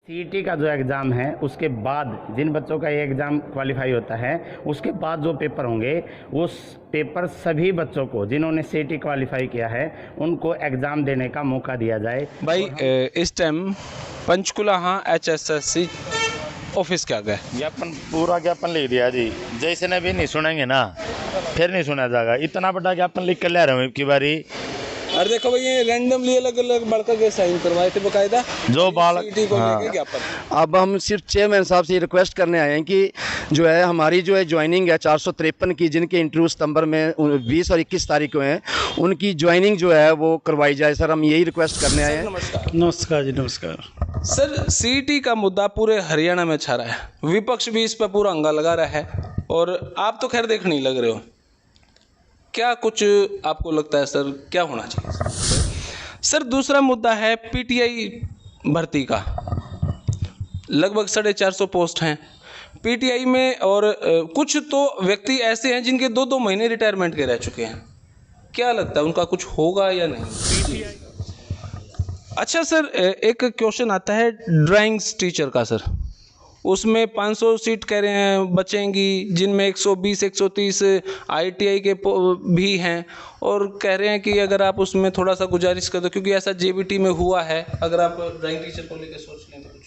CET का जो exam है उसके बाद जिन बच्चों का ये एग्ज़ाम क्वालिफाई होता है उसके बाद जो पेपर होंगे उस पेपर सभी बच्चों को जिन्होंने सीईटी क्वालिफाई किया है उनको एग्ज़ाम देने का मौका दिया जाए। भाई इस टाइम पंचकुला हाँ HSSC ऑफिस क्या गए ज्ञापन पूरा ज्ञापन लिख दिया जी। जैसे ने भी नहीं सुनेंगे ना फिर नहीं सुना जाएगा। इतना बड़ा ज्ञापन लिख कर ले रहा हूँ की बारी। अरे देखो भाई ये रैंडमली अलग अलग बड़का के साइन करवाए थे बकायदा जो बालक लेके ज्ञापन। अब हम सिर्फ चेयरमैन साहब से रिक्वेस्ट करने आए हैं कि जो है हमारी जो है ज्वाइनिंग है 453 की, जिनके इंटरव्यू सितंबर में 20 और 21 तारीख को हैं, उनकी ज्वाइनिंग जो है वो करवाई जाए। सर हम यही रिक्वेस्ट करने आए हैं। नमस्कार। नमस्कार जी, नमस्कार सर, सीईटी का मुद्दा पूरे हरियाणा में छा रहा है, विपक्ष भी इस पर पूरा अंगा लगा रहा है और आप तो खैर देख नहीं लग रहे हो। क्या कुछ आपको लगता है सर क्या होना चाहिए? सर दूसरा मुद्दा है पीटीआई भर्ती का। लगभग 450 पोस्ट हैं पीटीआई में और कुछ तो व्यक्ति ऐसे हैं जिनके 2-2 महीने रिटायरमेंट के रह चुके हैं। क्या लगता है उनका कुछ होगा या नहीं? अच्छा सर, एक क्वेश्चन आता है ड्राइंग्स टीचर का। सर उसमें 500 सीट कह रहे हैं बचेंगी, जिनमें 120-130 आईटीआई के भी हैं और कह रहे हैं कि अगर आप उसमें थोड़ा सा गुजारिश कर दो, क्योंकि ऐसा जेबीटी में हुआ है। अगर आप ड्राइंग टीचर को लेकर सोच लें तो कुछ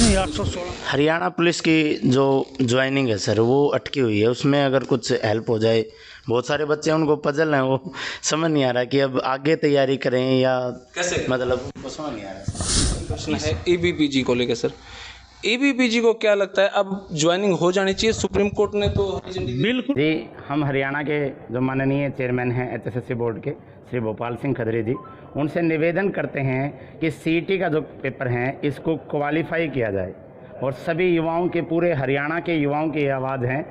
नहीं। 816 हरियाणा पुलिस की जो ज्वाइनिंग है सर वो अटकी हुई है, उसमें अगर कुछ हेल्प हो जाए। बहुत सारे बच्चे उनको पजल हैं, वो समझ नहीं आ रहा कि अब आगे तैयारी करें या कैसे, मतलब वो समझ नहीं आ रहा। प्रश्न है ईबीपीजी को लेकर। सर ईबीपीजी को क्या लगता है अब ज्वाइनिंग हो जानी चाहिए? सुप्रीम कोर्ट ने तो बिल्कुल जी, हम हरियाणा के जो माननीय चेयरमैन हैं HSSC बोर्ड के श्री भोपाल सिंह खदरी जी, उनसे निवेदन करते हैं कि सीईटी का जो पेपर है इसको क्वालिफाई किया जाए और सभी युवाओं के, पूरे हरियाणा के युवाओं की आवाज़ है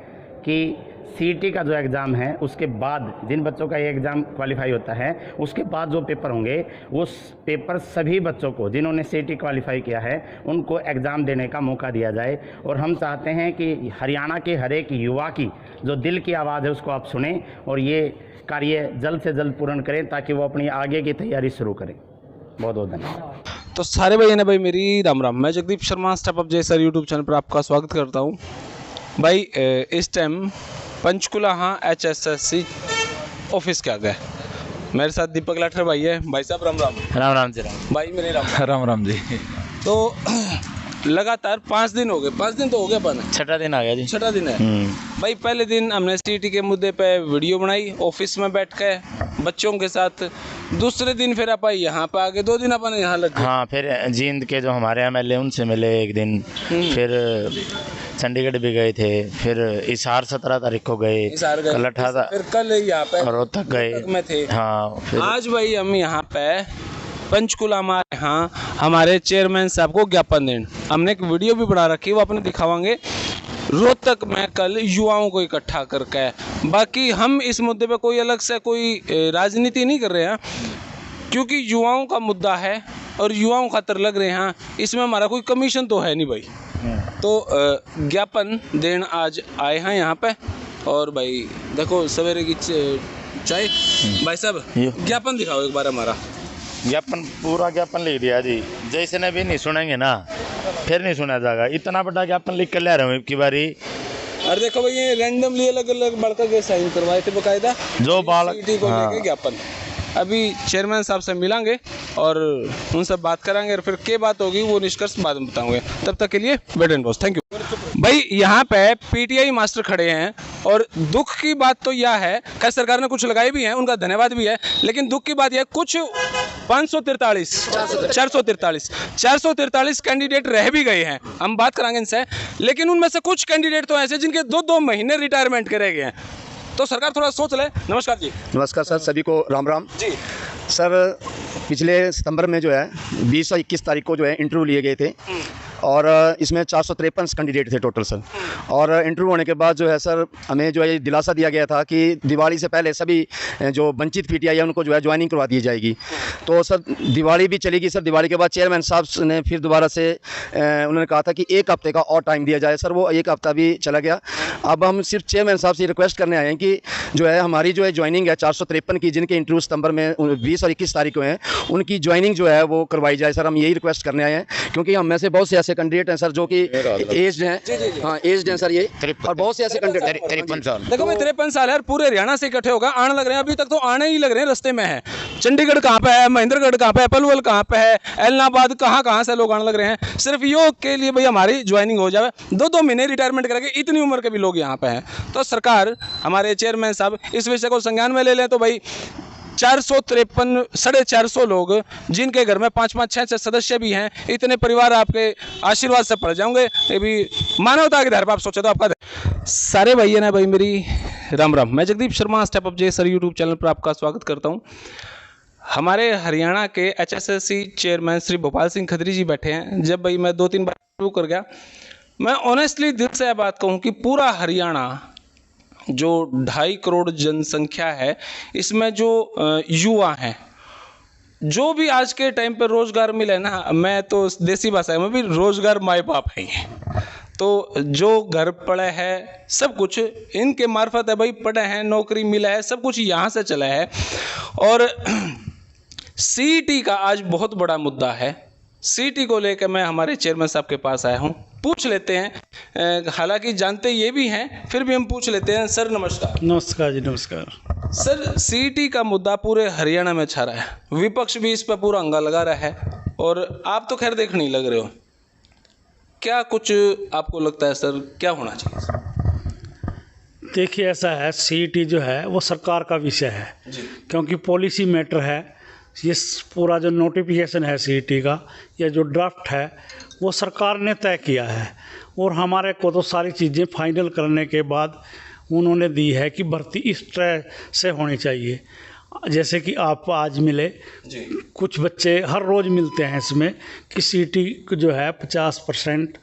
कि सीईटी का जो एग्ज़ाम है उसके बाद जिन बच्चों का ये एग्ज़ाम क्वालिफाई होता है उसके बाद जो पेपर होंगे उस पेपर सभी बच्चों को जिन्होंने सीईटी क्वालिफाई किया है उनको एग्ज़ाम देने का मौका दिया जाए। और हम चाहते हैं कि हरियाणा के हर एक युवा की जो दिल की आवाज़ है उसको आप सुने और ये कार्य जल्द से जल्द पूर्ण करें ताकि वो अपनी आगे की तैयारी शुरू करें। बहुत बहुत धन्यवाद। तो सारे भाई ने भाई मेरी राम राम। मैं जगदीप शर्मा स्टेप अप जय सर यूट्यूब चैनल पर आपका स्वागत करता हूँ। भाई इस टाइम पंचकुला हाँ HSSC ऑफिस क्या गए। मेरे साथ दीपक लाठर भाई है। भाई साहब राम राम। राम राम जी। राम भाई मेरे राम राम राम जी। तो लगातार 5 दिन हो गए, 5 दिन तो हो गया अपन, 6ठा दिन आ गया जी। 6ठा दिन है भाई। पहले दिन हमने सीईटी के मुद्दे पे वीडियो बनाई ऑफिस में बैठ के बच्चों के साथ। दूसरे दिन फिर अपन यहाँ पे आ गए, 2 दिन अपन यहाँ लग गए। हाँ, फिर जींद के जो हमारे MLA उनसे मिले एक दिन, फिर चंडीगढ़ भी गए थे, फिर हिसार 17 तारीख को गए, कल 18 फिर कल यहाँ पे रोहतक गए में थे। हाँ, फिर आज भाई हम यहाँ पे पंचकुला हमारे यहाँ हमारे चेयरमैन साहब को ज्ञापन दें। हमने एक वीडियो भी बना रखी है, वो अपने दिखावांगे। रोहतक में कल युवाओं को इकट्ठा करके, बाकी हम इस मुद्दे पे कोई अलग से कोई राजनीति नहीं कर रहे हैं, क्योंकि युवाओं का मुद्दा है और युवाओं खातर लग रहे हैं। इसमें हमारा कोई कमीशन तो है नहीं भाई। तो ज्ञापन देन आज आए हैं यहाँ पे। और भाई देखो सवेरे की चाय। भाई साहब ज्ञापन दिखाओ एक बार हमारा। ज्ञापन पूरा ज्ञापन लिख दिया जी। जैसे ने भी नहीं सुनेंगे ना फिर नहीं सुना जाएगा। इतना बड़ा ज्ञापन लिख कर ले रहा हूँ की बारी। अरे देखो भाई ये रैंडमली अलग अलग बड़का के साइन करवाए थे बकायदा, जो बालक को लेके ज्ञापन। अभी चेयरमैन साहब से मिलेंगे और उनसे बात कराएंगे और फिर क्या बात होगी वो निष्कर्ष बाद में बताऊंगे। तब तक के लिए wait and watch. Thank you. भाई यहाँ पे पीटीआई मास्टर खड़े हैं और दुख की बात तो यह है, खैर सरकार ने कुछ लगाए भी हैं, उनका धन्यवाद भी है, लेकिन दुख की बात यह कुछ 443 कैंडिडेट रह भी गए हैं। हम बात कराएंगे इनसे, लेकिन उनमें से कुछ कैंडिडेट तो ऐसे जिनके 2-2 महीने रिटायरमेंट के रह गए हैं। तो सरकार थोड़ा सोच ले। नमस्कार जी। नमस्कार सर, सभी को राम राम जी। सर पिछले सितंबर में जो है 20 और 21 तारीख को जो है इंटरव्यू लिए गए थे और इसमें 453 कैंडिडेट थे टोटल सर। और इंटरव्यू होने के बाद जो है सर हमें जो है ये दिलासा दिया गया था कि दिवाली से पहले सभी जो वंचित पीटीआई है उनको जो है ज्वाइनिंग करवा दी जाएगी। तो सर दिवाली भी चलेगी सर। दिवाली के बाद चेयरमैन साहब ने फिर दोबारा से उन्होंने कहा था कि 1 हफ्ते का और टाइम दिया जाए। सर वो 1 हफ्ता भी चला गया। अब हम सिर्फ चेयरमैन साहब से रिक्वेस्ट करने आए हैं कि जो है हमारी जो है ज्वाइनिंग है 453 की, जिनके इंटरव्यू सितंबर में 20 और 21 तारीख को हैं, उनकी ज्वाइनिंग जो है वो करवाई जाए। सर हम यही रिक्वेस्ट करने आए हैं क्योंकि हम में से बहुत से ऐसे कैंडिडेट हैं सर जो कि एज्ड हैं। हाँ एज्ड हैं सर ये, और बहुत से ऐसे कैंडिडेट 53 साल। देखो भाई 53 साल है, पूरे हरियाणा से इकट्ठे होकर आने लग रहे हैं। अभी तक तो आने ही लग रहे हैं, रास्ते में है। चंडीगढ़ कहाँ पे है, महेंद्रगढ़ कहाँ पे है, पलवल कहाँ पे है, एलनाबाद कहाँ से लोग आने लग रहे हैं सिर्फ योग के लिए भाई हमारी ज्वाइनिंग हो जाए। 2-2 महीने रिटायरमेंट करके इतनी उम्र के भी लोग यहाँ पे हैं। तो सरकार, हमारे चेयरमैन साहब इस विषय को संज्ञान में ले लें तो भाई 453 450 लोग जिनके घर में 5-5 6-6 सदस्य भी हैं, इतने परिवार आपके आशीर्वाद से पड़ जाओगे। ये भी मानवता के आधार पर आप सोचे तो आपका सारे भाई है ना भाई मेरी राम राम। मैं जगदीप शर्मा स्टेप अप जे सर यूट्यूब चैनल पर आपका स्वागत करता हूँ। हमारे हरियाणा के HSSC चेयरमैन श्री भोपाल सिंह खत्री जी बैठे हैं। जब भाई मैं 2-3 बार शुरू कर गया, मैं ऑनेस्टली दिल से यह बात कहूँ कि पूरा हरियाणा जो 2.5 करोड़ जनसंख्या है, इसमें जो युवा हैं, जो भी आज के टाइम पे रोजगार मिले ना, मैं तो देसी भाषा में भी रोजगार माए बाप है ये। तो जो घर पड़े है सब कुछ इनके मार्फत है भाई, पढ़े हैं, नौकरी मिला है, सब कुछ यहाँ से चला है। और CET का आज बहुत बड़ा मुद्दा है। CET को लेकर मैं हमारे चेयरमैन साहब के पास आया हूँ, पूछ लेते हैं। हालांकि जानते ये भी हैं, फिर भी हम पूछ लेते हैं। सर नमस्कार। नमस्कार जी, नमस्कार। सर CET का मुद्दा पूरे हरियाणा में छा रहा है, विपक्ष भी इस पर पूरा अंगा लगा रहा है, और आप तो खैर देख नहीं लग रहे हो। क्या कुछ आपको लगता है सर, क्या होना चाहिए? देखिए ऐसा है, CET जो है वो सरकार का विषय है क्योंकि पॉलिसी मैटर है। ये पूरा जो नोटिफिकेशन है CET का या जो ड्राफ्ट है वो सरकार ने तय किया है, और हमारे को तो सारी चीज़ें फाइनल करने के बाद उन्होंने दी है कि भर्ती इस तरह से होनी चाहिए। जैसे कि आप आज मिले जी। कुछ बच्चे हर रोज़ मिलते हैं इसमें कि CET जो है 50%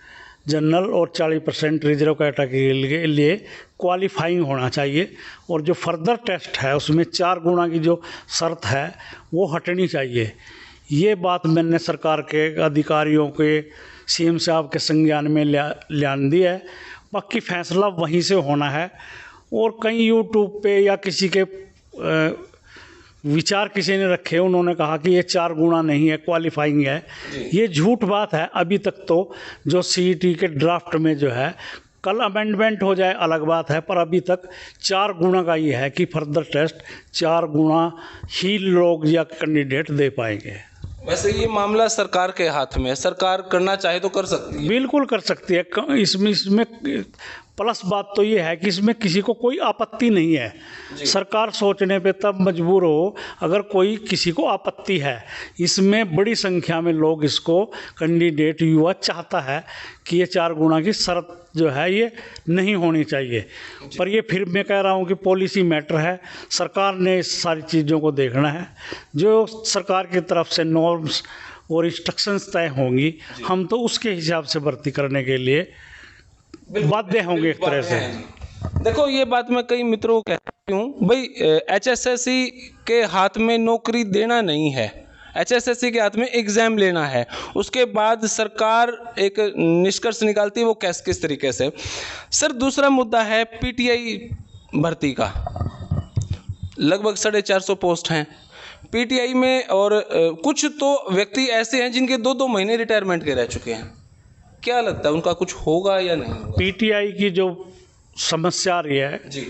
जनरल और 40% रिजर्व कैटेगरी के लिए क्वालिफाइंग होना चाहिए, और जो फर्दर टेस्ट है उसमें 4 गुना की जो शर्त है वो हटनी चाहिए। ये बात मैंने सरकार के अधिकारियों के CM साहब के संज्ञान में ल्यान दी है। बाकी फैसला वहीं से होना है, और कहीं यूट्यूब पे या किसी के विचार किसी ने रखे, उन्होंने कहा कि ये 4 गुना नहीं है, क्वालिफाइंग है। ये झूठ बात है। अभी तक तो जो CET के ड्राफ्ट में जो है, कल अमेंडमेंट हो जाए अलग बात है, पर अभी तक 4 गुना का ये है कि फर्दर टेस्ट 4 गुना ही लोग या कैंडिडेट दे पाएंगे। वैसे ये मामला सरकार के हाथ में है, सरकार करना चाहे तो कर सकती है, बिल्कुल कर सकती है। इसमें प्लस बात तो ये है कि इसमें किसी को कोई आपत्ति नहीं है। सरकार सोचने पे तब मजबूर हो अगर कोई किसी को आपत्ति है। इसमें बड़ी संख्या में लोग इसको कैंडिडेट युवा चाहता है कि ये 4 गुना की शर्त जो है ये नहीं होनी चाहिए। पर ये फिर मैं कह रहा हूँ कि पॉलिसी मैटर है, सरकार ने इस सारी चीज़ों को देखना है। जो सरकार की तरफ से नॉर्म्स और इंस्ट्रक्शंस तय होंगी, हम तो उसके हिसाब से भर्ती करने के लिए बाध्य होंगे एक तरह से। देखो ये बात मैं कई मित्रों को कहती हूँ भाई, HSSC के हाथ में नौकरी देना नहीं है, HSSC के हाथ में एग्जाम लेना है। उसके बाद सरकार एक निष्कर्ष निकालती है, वो किस तरीके से। सर दूसरा मुद्दा है PTI भर्ती का। लगभग 450 पोस्ट हैं PTI में, और कुछ तो व्यक्ति ऐसे हैं जिनके 2-2 महीने रिटायरमेंट के रह चुके हैं। क्या लगता है उनका कुछ होगा या नहीं होगा? PTI की जो समस्या आ रही है जी,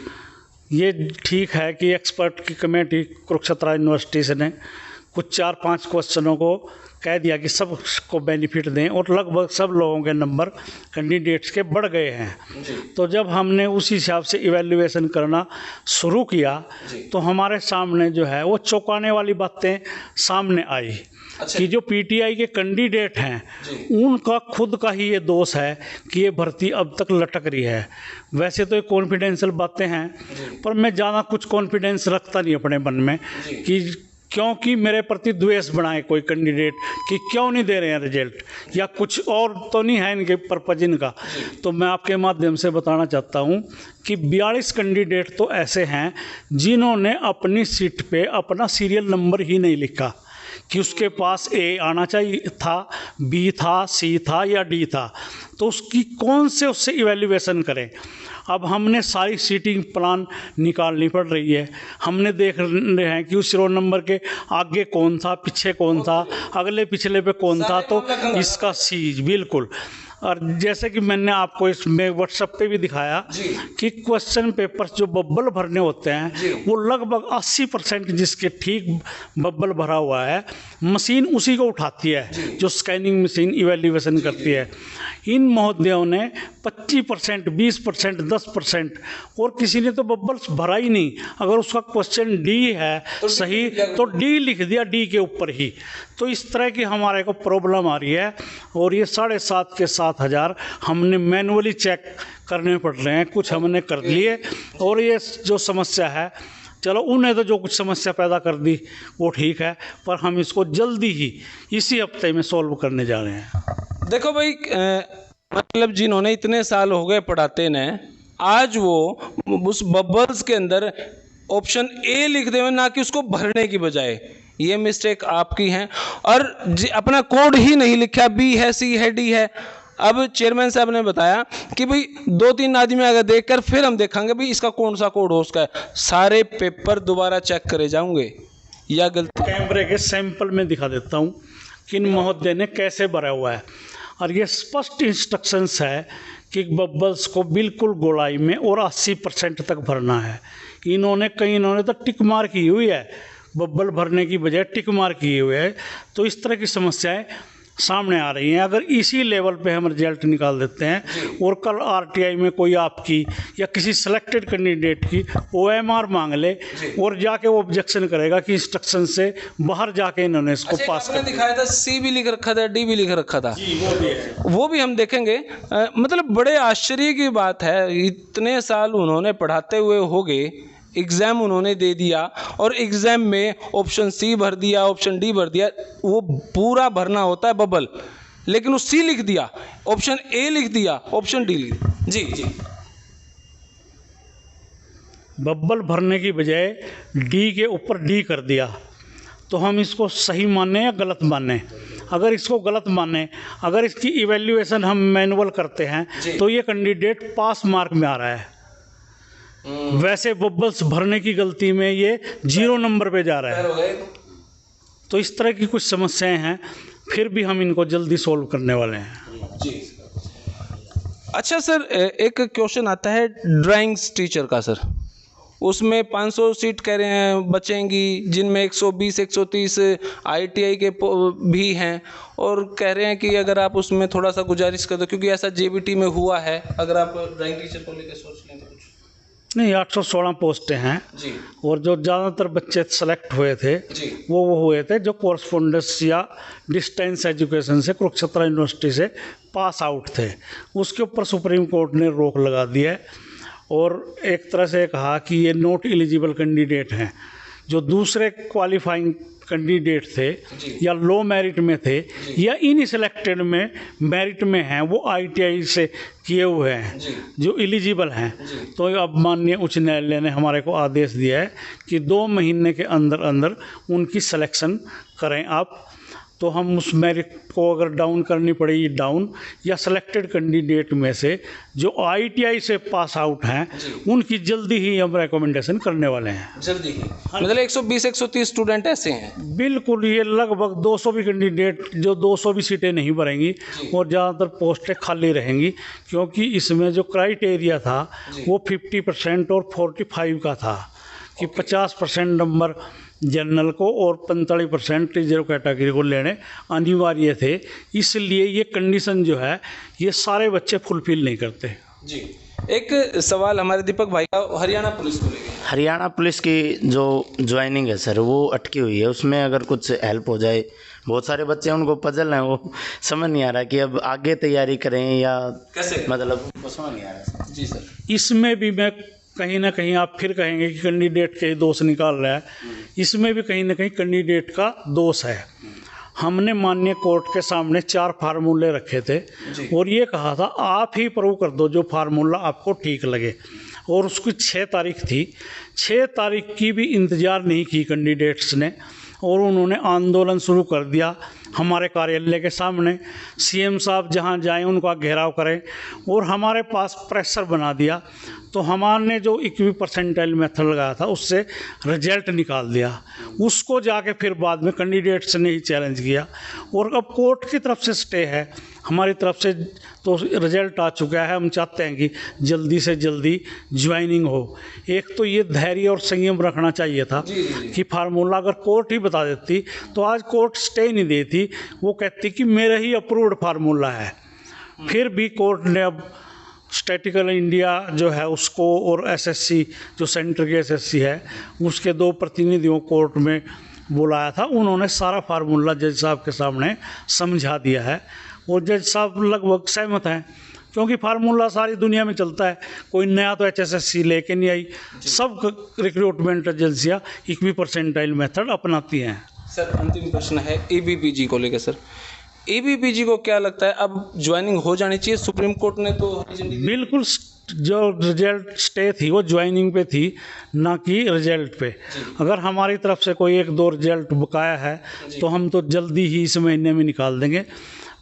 ये ठीक है कि एक्सपर्ट की कमेटी कुरुक्षेत्र यूनिवर्सिटी से ने कुछ 4-5 क्वेश्चनों को कह दिया कि सबको बेनिफिट दें, और लगभग सब लोगों के नंबर कैंडिडेट्स के बढ़ गए हैं। तो जब हमने उस हिसाब से इवैल्यूएशन करना शुरू किया तो हमारे सामने जो है वो चौंकाने वाली बातें सामने आई। अच्छा। कि जो PTI के कैंडिडेट हैं उनका खुद का ही ये दोष है कि ये भर्ती अब तक लटक रही है। वैसे तो ये कॉन्फिडेंशियल बातें हैं, पर मैं ज़्यादा कुछ कॉन्फिडेंस रखता नहीं अपने मन में कि क्योंकि मेरे प्रति द्वेष बनाए कोई कैंडिडेट कि क्यों नहीं दे रहे हैं रिजल्ट, या कुछ और तो नहीं है इनके पर्पज इनका। तो मैं आपके माध्यम से बताना चाहता हूं कि 42 कैंडिडेट तो ऐसे हैं जिन्होंने अपनी सीट पे अपना सीरियल नंबर ही नहीं लिखा कि उसके पास ए आना चाहिए था, बी था, सी था या डी था। तो उसकी कौन से उससे इवैल्यूएशन करें। अब हमने सारी सीटिंग प्लान निकालनी पड़ रही है। हमने देख रहे हैं कि उस रोल नंबर के आगे कौन था, पीछे कौन था, अगले पिछले पे कौन था, तो इसका सीज बिल्कुल। और जैसे कि मैंने आपको इसमें व्हाट्सएप पे भी दिखाया कि क्वेश्चन पेपर जो बब्बल भरने होते हैं वो लगभग 80% जिसके ठीक बब्बल भरा हुआ है मशीन उसी को उठाती है, जो स्कैनिंग मशीन इवैल्यूएशन करती है। इन महोदयों ने 25%, 20%, 10% और किसी ने तो बब्बल्स भरा ही नहीं। अगर उसका क्वेश्चन डी है तो सही तो डी लिख दिया डी के ऊपर ही। तो इस तरह की हमारे को प्रॉब्लम आ रही है और ये 7,500 के 7,000 हमने मैनुअली चेक करने पड़ रहे हैं। कुछ हमने कर लिए और ये जो समस्या है, चलो उन्हें तो जो कुछ समस्या पैदा कर दी वो ठीक है, पर हम इसको जल्दी ही इसी हफ्ते में सॉल्व करने जा रहे हैं। देखो भाई, मतलब जिन्होंने इतने साल हो गए पढ़ाते ने, आज वो उस बबल्स के अंदर ऑप्शन ए लिख दे ना कि उसको भरने की बजाय, ये मिस्टेक आपकी है। और अपना कोड ही नहीं लिखा, बी है, सी है, डी है। अब चेयरमैन साहब ने बताया कि भाई 2-3 आदमी अगर देखकर फिर हम देखेंगे भाई इसका कौन सा कोड हो, उसका सारे पेपर दोबारा चेक करे जाऊंगे या गलती। कैमरे के सैंपल में दिखा देता हूँ कि इन महोदय ने कैसे भरा हुआ है। और ये स्पष्ट इंस्ट्रक्शंस है कि बबल्स को बिल्कुल गोलाई में और 80% तक भरना है। इन्होंने तो टिक मार की हुई है, बब्बल भरने की बजाय टिक मार की हुई है। तो इस तरह की समस्याएं सामने आ रही हैं। अगर इसी लेवल पे हम रिजल्ट निकाल देते हैं और कल आरटीआई में कोई आपकी या किसी सिलेक्टेड कैंडिडेट की ओएमआर मांग ले और जाके वो ऑब्जेक्शन करेगा कि इंस्ट्रक्शन से बाहर जाके इन्होंने इसको पास कर दिखाया था, सी भी लिख रखा था, डी भी लिख रखा था, वो भी हम देखेंगे। मतलब बड़े आश्चर्य की बात है, इतने साल उन्होंने पढ़ाते हुए हो गए, एग्ज़ाम उन्होंने दे दिया और एग्ज़ाम में ऑप्शन सी भर दिया, ऑप्शन डी भर दिया। वो पूरा भरना होता है बबल, लेकिन वो सी लिख दिया, ऑप्शन ए लिख दिया, ऑप्शन डी लिख दिया। जी जी, बब्बल भरने की बजाय डी के ऊपर डी कर दिया। तो हम इसको सही माने या गलत माने? अगर इसको गलत माने, अगर इसकी इवैल्यूएशन हम मैनुअल करते हैं तो ये कैंडिडेट पास मार्क में आ रहा है। वैसे बबल्स भरने की गलती में ये 0 नंबर पे जा रहा है। तो इस तरह की कुछ समस्याएं हैं, फिर भी हम इनको जल्दी सॉल्व करने वाले हैं। जी अच्छा सर, एक क्वेश्चन आता है ड्राइंग्स टीचर का सर, उसमें 500 सीट कह रहे हैं बचेंगी, जिनमें 120-130 ITI के भी हैं, और कह रहे हैं कि अगर आप उसमें थोड़ा सा गुजारिश कर दो, क्योंकि ऐसा JBT में हुआ है। अगर आप ड्राइंग टीचर को लेकर सोच लें तो कुछ नहीं, 816 पोस्टें हैं जी। और जो ज़्यादातर बच्चे सेलेक्ट हुए थे वो हुए थे जो कोरस्पोंडेंस या डिस्टेंस एजुकेशन से कुरुक्षेत्र यूनिवर्सिटी से पास आउट थे। उसके ऊपर सुप्रीम कोर्ट ने रोक लगा दी है और एक तरह से कहा कि ये नॉट एलिजिबल कैंडिडेट हैं। जो दूसरे क्वालिफाइंग कैंडिडेट थे या लो मेरिट में थे या इन सिलेक्टेड में मेरिट में हैं, वो ITI से किए हुए हैं जो एलिजिबल हैं। तो अब माननीय उच्च न्यायालय ने हमारे को आदेश दिया है कि 2 महीने के अंदर अंदर उनकी सिलेक्शन करें आप। तो हम उस मेरिट को अगर डाउन करनी पड़ेगी डाउन, या सिलेक्टेड कैंडिडेट में से जो ITI से पास आउट हैं उनकी जल्दी ही हम रिकमेंडेशन करने वाले हैं। जल्दी ही मतलब 120-130 स्टूडेंट ऐसे हैं। बिल्कुल, ये लगभग 200 भी कैंडिडेट, जो 200 भी सीटें नहीं भरेंगी और ज़्यादातर पोस्टें खाली रहेंगी, क्योंकि इसमें जो क्राइटेरिया था वो 50% और 45 का था कि 50% नंबर जनरल को और 45% रिजर्व कैटेगरी को लेने अनिवार्य थे। इसलिए ये कंडीशन जो है ये सारे बच्चे फुलफिल नहीं करते जी। एक सवाल हमारे दीपक भाई का हरियाणा पुलिस को लेकर। हरियाणा पुलिस की जो ज्वाइनिंग है सर वो अटकी हुई है, उसमें अगर कुछ हेल्प हो जाए। बहुत सारे बच्चे उनको पजल हैं, वो समझ नहीं आ रहा कि अब आगे तैयारी करें या कैसे, मतलब वो समझ नहीं आ रहा। जी सर, इसमें भी मैं कहीं ना कहीं आप फिर कहेंगे कि कैंडिडेट के ही दोष निकाल रहा है, इसमें भी कहीं ना कहीं कैंडिडेट का दोष है। हमने माननीय कोर्ट के सामने 4 फार्मूले रखे थे और ये कहा था आप ही प्रूव कर दो जो फार्मूला आपको ठीक लगे, और उसकी 6 तारीख थी। 6 तारीख की भी इंतज़ार नहीं की कैंडिडेट्स ने और उन्होंने आंदोलन शुरू कर दिया हमारे कार्यालय के सामने। सीएम साहब जहां जाएं उनका घेराव करें और हमारे पास प्रेशर बना दिया। तो हमारे जो 21 परसेंटाइल मेथड लगाया था उससे रिजल्ट निकाल दिया, उसको जाके फिर बाद में कैंडिडेट्स ने ही चैलेंज किया और अब कोर्ट की तरफ से स्टे है, हमारी तरफ से तो रिजल्ट आ चुका है। हम चाहते हैं कि जल्दी से जल्दी ज्वाइनिंग हो। एक तो ये धैर्य और संयम रखना चाहिए था कि फार्मूला अगर कोर्ट ही बता देती तो आज कोर्ट स्टे नहीं देती, वो कहती कि मेरा ही अप्रूव्ड फार्मूला है। फिर भी कोर्ट ने अब स्टैटिकल इंडिया जो है उसको और एसएससी जो सेंटर की एसएससी है उसके 2 प्रतिनिधियों कोर्ट में बुलाया था। उन्होंने सारा फार्मूला जज साहब के सामने समझा दिया है और जज साहब लगभग सहमत हैं, क्योंकि फार्मूला सारी दुनिया में चलता है, कोई नया तो एचएसएससी लेके नहीं आई। सब रिक्रूटमेंट एजेंसियाँ 21 परसेंटाइल मेथड अपनाती हैं। सर अंतिम प्रश्न है एबीपीजी को लेकर। सर एबीपीजी को क्या लगता है अब ज्वाइनिंग हो जानी चाहिए? सुप्रीम कोर्ट ने तो बिल्कुल जो रिजल्ट स्टे थी वो ज्वाइनिंग पे थी, ना कि रिजल्ट पे। अगर हमारी तरफ से कोई 1-2 रिजल्ट बकाया है तो हम तो जल्दी ही इस महीने में निकाल देंगे,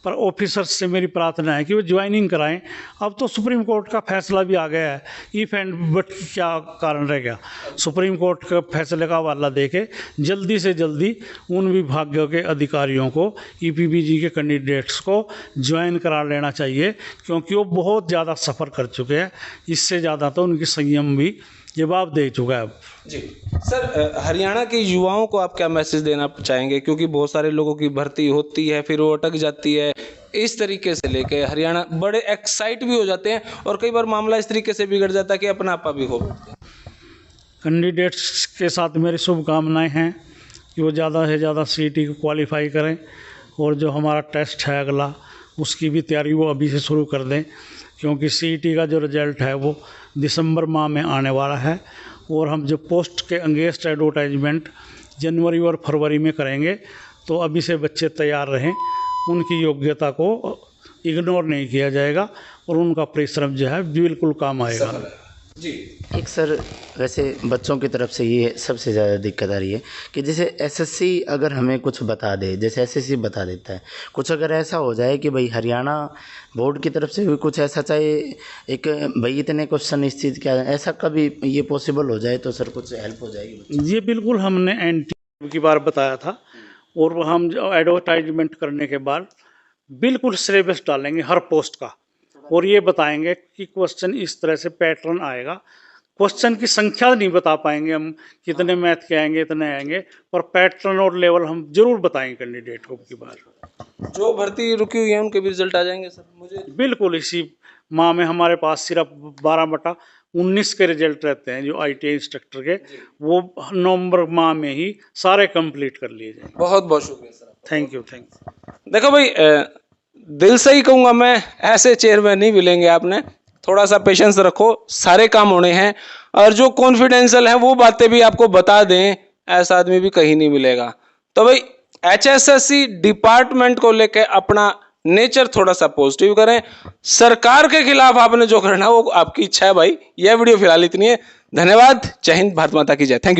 पर ऑफिसर्स से मेरी प्रार्थना है कि वो ज्वाइनिंग कराएं। अब तो सुप्रीम कोर्ट का फैसला भी आ गया है, इफ एंड बट क्या कारण रह गया। सुप्रीम कोर्ट के फैसले का हवाला देके जल्दी से जल्दी उन विभागों के अधिकारियों को ईपीपीजी के कैंडिडेट्स को ज्वाइन करा लेना चाहिए, क्योंकि वो बहुत ज़्यादा सफ़र कर चुके हैं। इससे ज़्यादा तो उनकी संयम भी जवाब दे चुका है अब। जी सर, हरियाणा के युवाओं को आप क्या मैसेज देना चाहेंगे? क्योंकि बहुत सारे लोगों की भर्ती होती है फिर वो अटक जाती है, इस तरीके से लेके हरियाणा बड़े एक्साइट भी हो जाते हैं और कई बार मामला इस तरीके से बिगड़ जाता है कि अपना आपा भी हो बैठते हैं। कैंडिडेट्स के साथ मेरी शुभकामनाएं हैं कि वो ज़्यादा से ज़्यादा सीईटी को क्वालिफाई करें और जो हमारा टेस्ट है अगला उसकी भी तैयारी वो अभी से शुरू कर दें, क्योंकि सीईटी का जो रिज़ल्ट है वो दिसंबर माह में आने वाला है और हम जो पोस्ट के अगेंस्ट एडवर्टाइजमेंट जनवरी और फरवरी में करेंगे। तो अभी से बच्चे तैयार रहें, उनकी योग्यता को इग्नोर नहीं किया जाएगा और उनका परिश्रम जो है बिल्कुल काम आएगा। जी एक सर, वैसे बच्चों की तरफ से ये सबसे ज़्यादा दिक्कत आ रही है कि जैसे एसएससी अगर हमें कुछ बता दे, जैसे एसएससी बता देता है कुछ, अगर ऐसा हो जाए कि भाई हरियाणा बोर्ड की तरफ से भी कुछ ऐसा चाहे एक भाई इतने क्वेश्चन इस चीज़ क्या, ऐसा कभी ये पॉसिबल हो जाए तो सर कुछ हेल्प हो जाएगी? ये बिल्कुल हमने एनटी की बार बताया था और हम एडवर्टाइजमेंट करने के बाद बिल्कुल सिलेबस डालेंगे हर पोस्ट का और ये बताएंगे कि क्वेश्चन इस तरह से पैटर्न आएगा। क्वेश्चन की संख्या नहीं बता पाएंगे हम, कितने मैथ के आएंगे इतने आएंगे, पर पैटर्न और लेवल हम जरूर बताएंगे कैंडिडेट को की बार। जो भर्ती रुकी हुई है उनके भी रिजल्ट आ जाएंगे सर? मुझे बिल्कुल इसी माह में हमारे पास सिर्फ 12/19 के रिजल्ट रहते हैं जो ITI इंस्ट्रक्टर के, वो नवंबर माह में ही सारे कंप्लीट कर लिए जाएंगे। बहुत बहुत शुक्रिया सर। Thank you. देखो भाई, दिल से ही कहूँगा मैं, ऐसे चेयरमैन नहीं मिलेंगे आपने। थोड़ा सा पेशेंस रखो, सारे काम होने हैं और जो कॉन्फिडेंशियल है वो बातें भी आपको बता दें, ऐसा आदमी भी कहीं नहीं मिलेगा। तो भाई HSSC डिपार्टमेंट को लेकर अपना नेचर थोड़ा सा पॉजिटिव करें। सरकार के खिलाफ आपने जो करना वो आपकी इच्छा है भाई। यह वीडियो फिलहाल इतनी है। धन्यवाद। जय हिंद, भारत माता की जय। Thank you.